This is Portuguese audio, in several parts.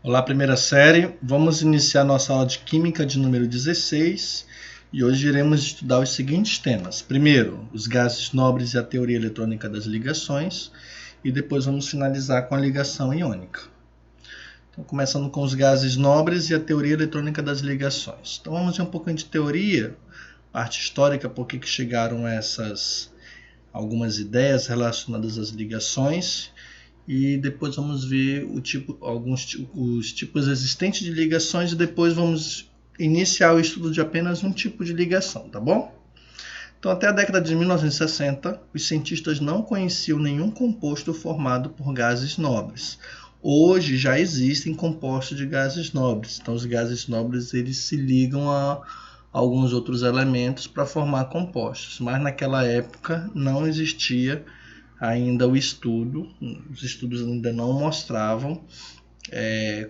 Olá, primeira série. Vamos iniciar nossa aula de Química de número 16 e hoje iremos estudar os seguintes temas. Primeiro, os gases nobres e a teoria eletrônica das ligações e depois vamos finalizar com a ligação iônica. Então, começando com os gases nobres e a teoria eletrônica das ligações. Então, vamos ver um pouquinho de teoria, parte histórica, por que chegaram algumas ideias relacionadas às ligações. E depois vamos ver os tipos existentes de ligações e depois vamos iniciar o estudo de apenas um tipo de ligação, tá bom? Então, até a década de 1960, os cientistas não conheciam nenhum composto formado por gases nobres. Hoje já existem compostos de gases nobres. Então, os gases nobres eles se ligam a alguns outros elementos para formar compostos, mas naquela época não existia ainda os estudos ainda não mostravam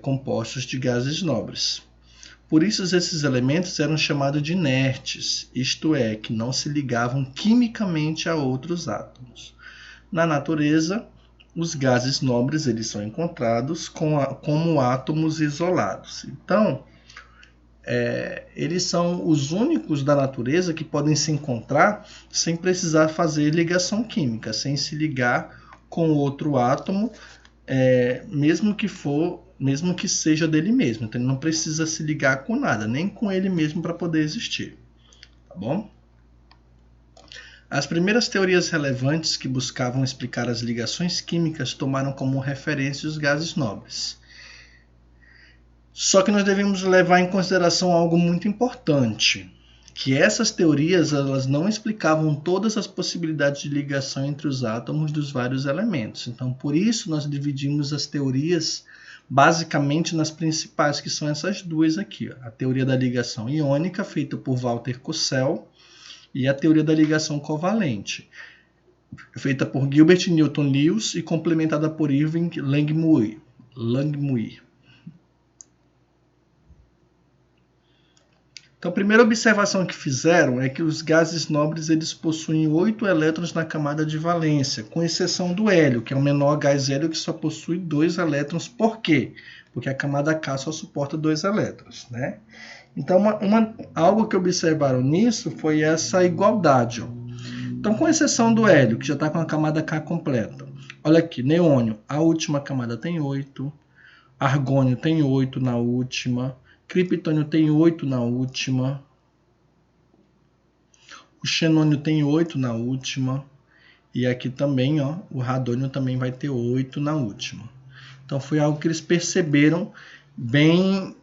compostos de gases nobres. Por isso esses elementos eram chamados de inertes, isto é, que não se ligavam quimicamente a outros átomos. Na natureza, os gases nobres eles são encontrados como átomos isolados. Então, eles são os únicos da natureza que podem se encontrar sem precisar fazer ligação química, sem se ligar com outro átomo, mesmo que seja dele mesmo. Então, ele não precisa se ligar com nada, nem com ele mesmo para poder existir. Tá bom? As primeiras teorias relevantes que buscavam explicar as ligações químicas tomaram como referência os gases nobres. Só que nós devemos levar em consideração algo muito importante, que essas teorias elas não explicavam todas as possibilidades de ligação entre os átomos dos vários elementos. Então, por isso, nós dividimos as teorias basicamente nas principais, que são essas duas aqui. A teoria da ligação iônica, feita por Walter Kucel, e a teoria da ligação covalente, feita por Gilbert Newton Lewis e complementada por Irving Langmuir. Então, a primeira observação que fizeram é que os gases nobres eles possuem 8 elétrons na camada de valência, com exceção do hélio, que é o menor gás hélio que só possui 2 elétrons. Por quê? Porque a camada K só suporta 2 elétrons, né? Então, algo que observaram nisso foi essa igualdade. Então, com exceção do hélio, que já está com a camada K completa. Olha aqui, neônio, a última camada tem 8, argônio tem 8 na última, criptônio tem 8 na última. O xenônio tem 8 na última. E aqui também, ó, o radônio também vai ter 8 na última. Então, foi algo que eles perceberam bem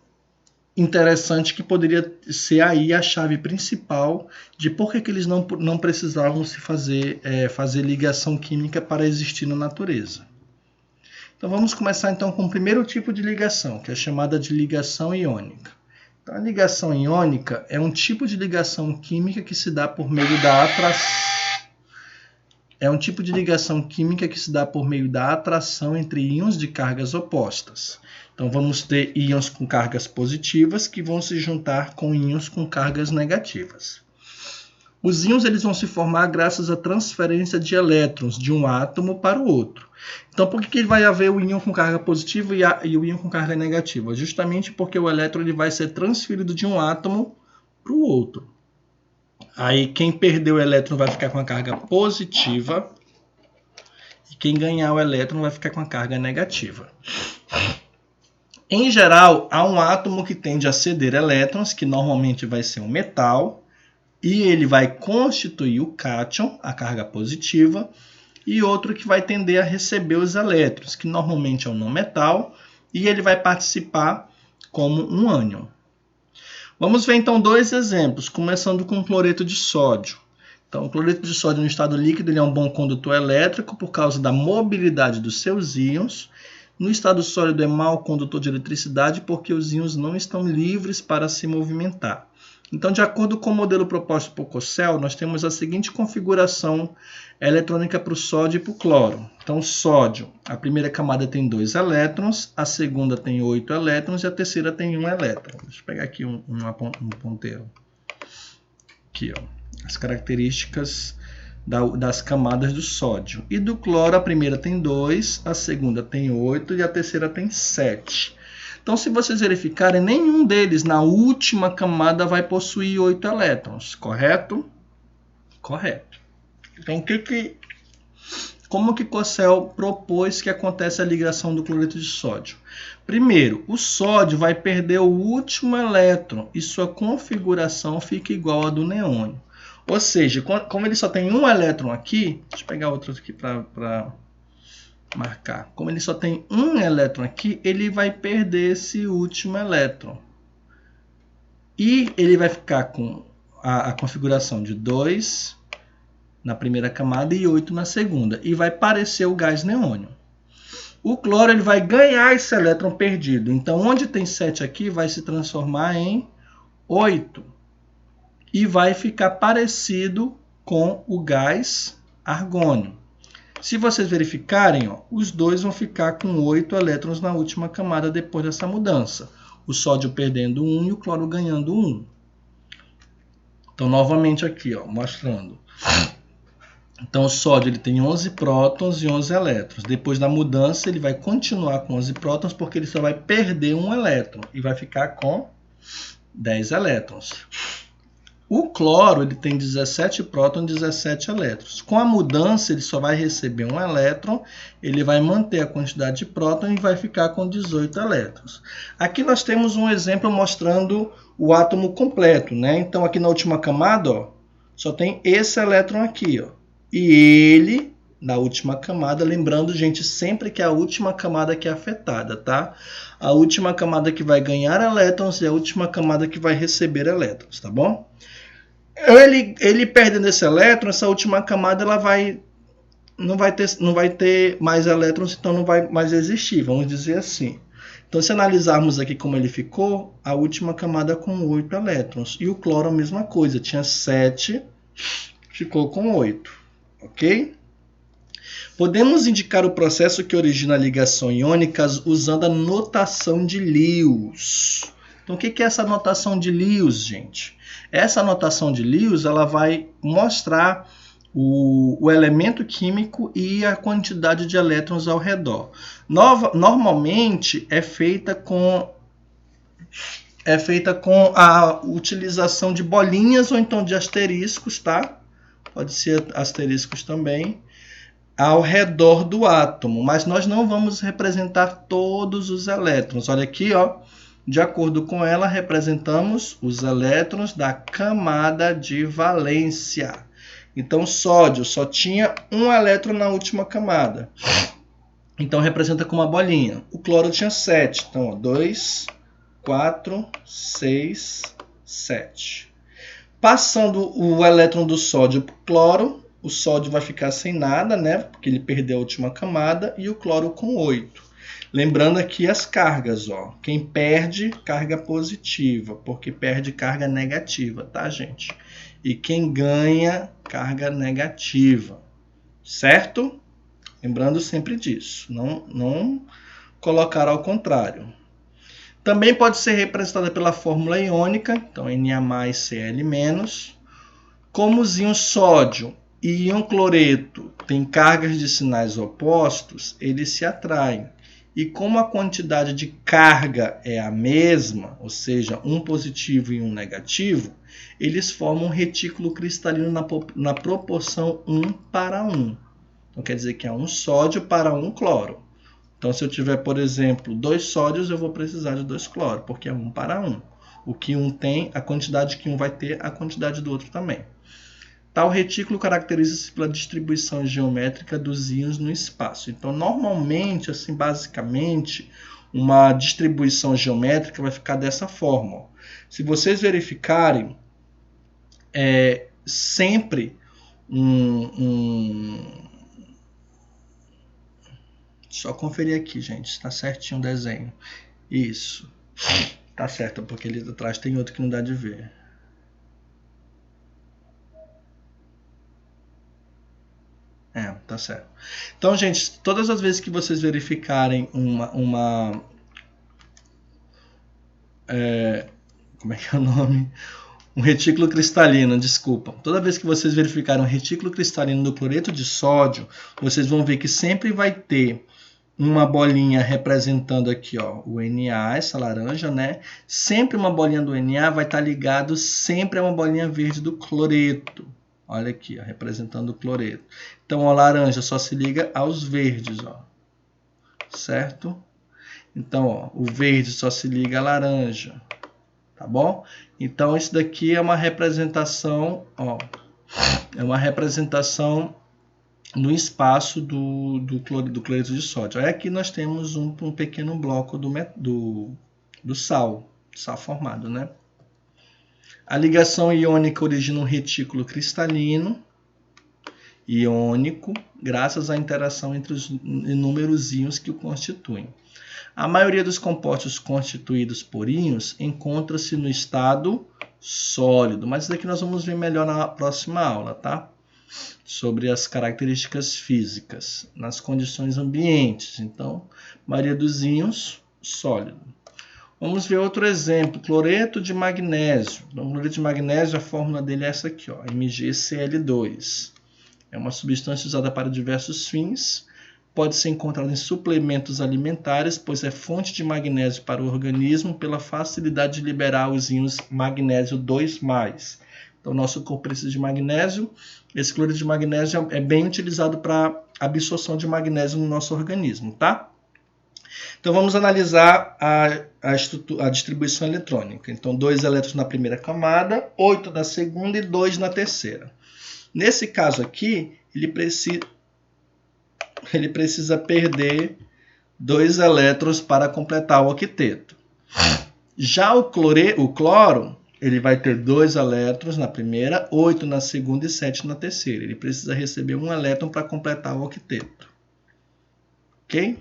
interessante, que poderia ser aí a chave principal de por que eles não precisavam se fazer ligação química para existir na natureza. Então, vamos começar então com o primeiro tipo de ligação, que é chamada de ligação iônica. Então, a ligação iônica é um tipo de ligação química que se dá por meio da atração entre íons de cargas opostas. Então, vamos ter íons com cargas positivas que vão se juntar com íons com cargas negativas. Os íons eles vão se formar graças à transferência de elétrons de um átomo para o outro. Então, por que vai haver o íon com carga positiva e o íon com carga negativa? Justamente porque o elétron ele vai ser transferido de um átomo para o outro. Aí, quem perdeu o elétron vai ficar com a carga positiva e quem ganhar o elétron vai ficar com a carga negativa. Em geral, há um átomo que tende a ceder elétrons, que normalmente vai ser um metal, e ele vai constituir o cátion, a carga positiva, e outro que vai tender a receber os elétrons, que normalmente é um não metal, e ele vai participar como um ânion. Vamos ver então 2 exemplos, começando com o cloreto de sódio. Então, o cloreto de sódio no estado líquido ele é um bom condutor elétrico por causa da mobilidade dos seus íons. No estado sólido é mau condutor de eletricidade porque os íons não estão livres para se movimentar. Então, de acordo com o modelo proposto por Kucel, nós temos a seguinte configuração eletrônica para o sódio e para o cloro. Então, sódio, a primeira camada tem 2 elétrons, a segunda tem 8 elétrons e a terceira tem 1 elétron. Deixa eu pegar aqui um ponteiro. Aqui, ó, as características das camadas do sódio. E do cloro, a primeira tem 2, a segunda tem 8 e a terceira tem 7. Então, se vocês verificarem, nenhum deles na última camada vai possuir 8 elétrons, correto? Correto. Então, como que Cossel propôs que acontece a ligação do cloreto de sódio? Primeiro, o sódio vai perder o último elétron e sua configuração fica igual à do neônio. Ou seja, como ele só tem um elétron aqui, deixa eu pegar outro aqui para marcar. Como ele só tem um elétron aqui, ele vai perder esse último elétron. E ele vai ficar com a configuração de 2 na primeira camada e 8 na segunda. E vai parecer o gás neônio. O cloro ele vai ganhar esse elétron perdido. Então, onde tem 7 aqui, vai se transformar em 8. E vai ficar parecido com o gás argônio. Se vocês verificarem, ó, os dois vão ficar com 8 elétrons na última camada depois dessa mudança. O sódio perdendo 1 e o cloro ganhando 1. Então, novamente aqui, ó, mostrando. Então, o sódio ele tem 11 prótons e 11 elétrons. Depois da mudança, ele vai continuar com 11 prótons porque ele só vai perder um elétron e vai ficar com 10 elétrons. O cloro ele tem 17 prótons e 17 elétrons. Com a mudança, ele só vai receber um elétron, ele vai manter a quantidade de prótons e vai ficar com 18 elétrons. Aqui nós temos um exemplo mostrando o átomo completo, né? Então, aqui na última camada, ó, só tem esse elétron aqui, ó. E ele, na última camada, lembrando, gente, sempre que é a última camada que é afetada, tá? A última camada que vai ganhar elétrons e a última camada que vai receber elétrons, tá bom? Ele perdendo esse elétron, essa última camada ela não vai ter mais elétrons, então não vai mais existir, vamos dizer assim. Então, se analisarmos aqui como ele ficou, a última camada com 8 elétrons. E o cloro a mesma coisa, tinha 7, ficou com 8, ok? Podemos indicar o processo que origina a ligação iônica usando a notação de Lewis. Então, o que é essa notação de Lewis, gente? Essa notação de Lewis ela vai mostrar o elemento químico e a quantidade de elétrons ao redor. Normalmente é feita com a utilização de bolinhas ou então de asteriscos, tá? Pode ser asteriscos também, ao redor do átomo, mas nós não vamos representar todos os elétrons. Olha aqui, ó. De acordo com ela, representamos os elétrons da camada de valência. Então, sódio só tinha um elétron na última camada. Então, representa com uma bolinha. O cloro tinha 7. Então, 2, 4, 6, 7. Passando o elétron do sódio para o cloro, o sódio vai ficar sem nada, né? Porque ele perdeu a última camada. E o cloro com 8. Lembrando aqui as cargas, ó. Quem perde, carga positiva, porque perde carga negativa, tá, gente? E quem ganha, carga negativa, certo? Lembrando sempre disso, não colocar ao contrário. Também pode ser representada pela fórmula iônica, então Na+Cl-. Como os íons sódio e íon cloreto têm cargas de sinais opostos, eles se atraem. E como a quantidade de carga é a mesma, ou seja, um positivo e um negativo, eles formam um retículo cristalino na proporção 1:1. Então, quer dizer que é um sódio para um cloro. Então, se eu tiver, por exemplo, 2 sódios, eu vou precisar de 2 cloros, porque é 1:1. O que um tem, a quantidade que um vai ter, a quantidade do outro também. Tal retículo caracteriza-se pela distribuição geométrica dos íons no espaço. Então, normalmente, assim, basicamente, uma distribuição geométrica vai ficar dessa forma. Se vocês verificarem, sempre Só conferir aqui, gente, está certinho o desenho. Isso. Tá certo, porque ali atrás tem outro que não dá de ver. Tá certo. Então, gente, todas as vezes que vocês verificarem como é que é o nome? Um retículo cristalino, desculpa. Toda vez que vocês verificarem um retículo cristalino do cloreto de sódio, vocês vão ver que sempre vai ter uma bolinha representando aqui, ó, o Na, essa laranja, né? Sempre uma bolinha do Na vai estar ligado sempre a uma bolinha verde do cloreto. Olha aqui, ó, representando o cloreto. Então, a laranja só se liga aos verdes, ó. Certo? Então, ó, o verde só se liga à laranja. Tá bom? Então, isso daqui é uma representação, ó. É uma representação no espaço do cloreto de sódio. Aí aqui nós temos um pequeno bloco do sal formado, né? A ligação iônica origina um retículo cristalino iônico, graças à interação entre os inúmeros íons que o constituem. A maioria dos compostos constituídos por íons encontra-se no estado sólido, mas isso daqui nós vamos ver melhor na próxima aula, tá? Sobre as características físicas nas condições ambientes. Então, maioria dos íons, sólido. Vamos ver outro exemplo, cloreto de magnésio. Então, cloreto de magnésio, a fórmula dele é essa aqui, ó, MgCl2. É uma substância usada para diversos fins. Pode ser encontrada em suplementos alimentares, pois é fonte de magnésio para o organismo pela facilidade de liberar os íons magnésio 2+. Então, o nosso corpo precisa de magnésio. Esse cloreto de magnésio é bem utilizado para absorção de magnésio no nosso organismo, tá? Então, vamos analisar a distribuição eletrônica. Então, 2 elétrons na primeira camada, 8 na segunda e 2 na terceira. Nesse caso aqui, ele precisa perder 2 elétrons para completar o octeto. Já o cloro, ele vai ter 2 elétrons na primeira, 8 na segunda e 7 na terceira. Ele precisa receber 1 elétron para completar o octeto. Ok?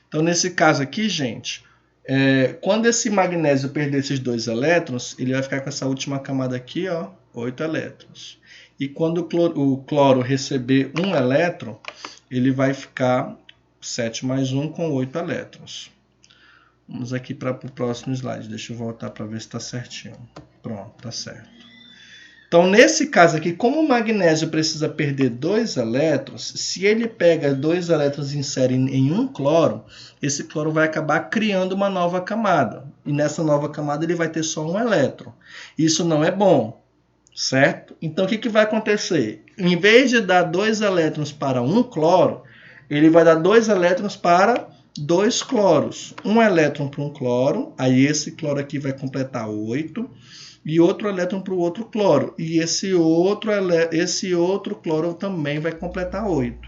Então, nesse caso aqui, gente, quando esse magnésio perder esses 2 elétrons, ele vai ficar com essa última camada aqui, ó, 8 elétrons. E quando o cloro receber 1 elétron, ele vai ficar 7 mais 1 com 8 elétrons. Vamos aqui para o próximo slide. Deixa eu voltar para ver se está certinho. Pronto, está certo. Então, nesse caso aqui, como o magnésio precisa perder 2 elétrons, se ele pega 2 elétrons e insere em um cloro, esse cloro vai acabar criando uma nova camada. E nessa nova camada ele vai ter só 1 elétron. Isso não é bom, certo? Então, o que vai acontecer? Em vez de dar 2 elétrons para um cloro, ele vai dar 2 elétrons para 2 cloros. 1 elétron para um cloro, aí esse cloro aqui vai completar 8. E outro elétron para o outro cloro. E esse outro cloro também vai completar 8.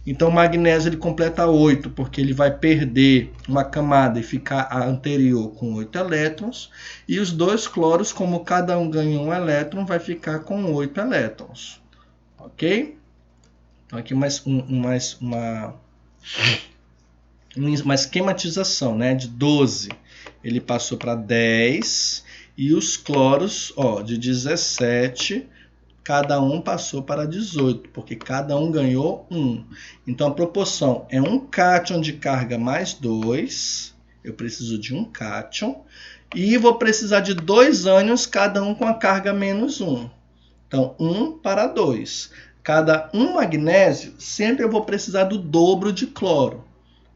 Então, o magnésio ele completa 8, porque ele vai perder uma camada e ficar a anterior com 8 elétrons. E os 2 cloros, como cada um ganha 1 elétron, vai ficar com 8 elétrons. Ok? Então, aqui uma esquematização, né? De 12, ele passou para 10. E os cloros, ó, de 17, cada um passou para 18, porque cada um ganhou 1. Então, a proporção é um cátion de carga mais 2. Eu preciso de um cátion. E vou precisar de 2 ânions, cada um com a carga menos 1. Então, 1 para 2. Cada um magnésio, sempre eu vou precisar do dobro de cloro.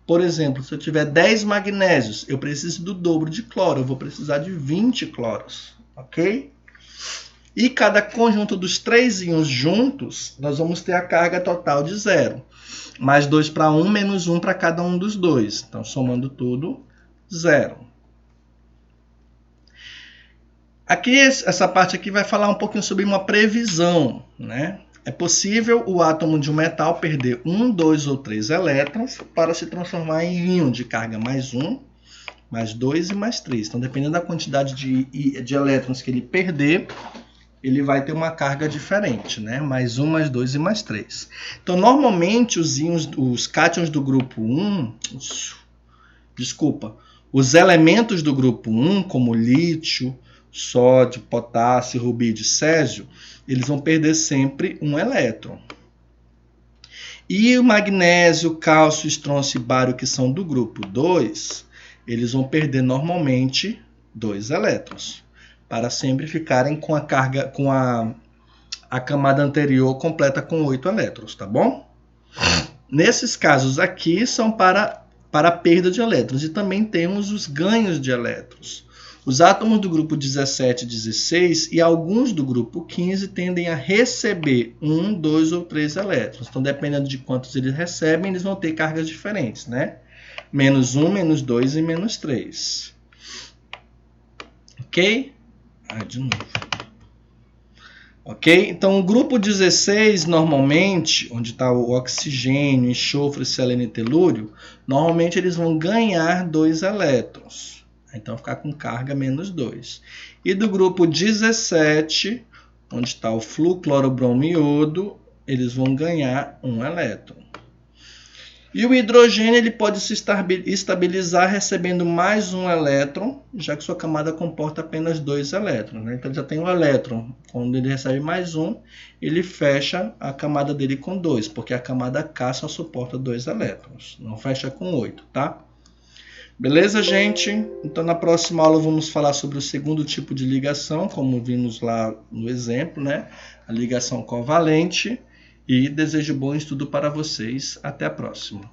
Por exemplo, se eu tiver 10 magnésios, eu preciso do dobro de cloro. Eu vou precisar de 20 cloros, ok? E cada conjunto dos 3 íons juntos, nós vamos ter a carga total de 0. Mais 2 para 1, menos 1 para cada um dos 2. Então, somando tudo, 0. Aqui, essa parte aqui vai falar um pouquinho sobre uma previsão, né? É possível o átomo de um metal perder 1, 2 ou 3 elétrons para se transformar em íon de carga mais 1, mais 2 e mais 3. Então, dependendo da quantidade de elétrons que ele perder, ele vai ter uma carga diferente, né? Mais 1, mais 2 e mais 3. Então, normalmente, os cátions do grupo 1, os elementos do grupo 1, como lítio, sódio, potássio, rubídio e césio, eles vão perder sempre 1 elétron. E o magnésio, cálcio, estrôncio e bário, que são do grupo 2, eles vão perder normalmente 2 elétrons, para sempre ficarem com a carga, com a camada anterior completa com 8 elétrons, tá bom? Nesses casos aqui são para a perda de elétrons, e também temos os ganhos de elétrons. Os átomos do grupo 17 e 16 e alguns do grupo 15 tendem a receber 1, 2 ou 3 elétrons. Então, dependendo de quantos eles recebem, eles vão ter cargas diferentes, né? Menos 1, menos 2 e menos 3. Ok? De novo. Ok? Então, o grupo 16, normalmente, onde está o oxigênio, enxofre, selênio e telúrio, normalmente eles vão ganhar 2 elétrons. Então, ficar com carga menos 2. E do grupo 17, onde está o flúor, cloro, bromo e iodo, eles vão ganhar 1 elétron. E o hidrogênio ele pode se estabilizar recebendo mais 1 elétron, já que sua camada comporta apenas 2 elétrons. Né? Então, ele já tem 1 elétron. Quando ele recebe mais 1, ele fecha a camada dele com 2, porque a camada K só suporta 2 elétrons. Não fecha com 8, tá? Beleza, gente? Então, na próxima aula, vamos falar sobre o segundo tipo de ligação, como vimos lá no exemplo, né? A ligação covalente. E desejo bom estudo para vocês. Até a próxima.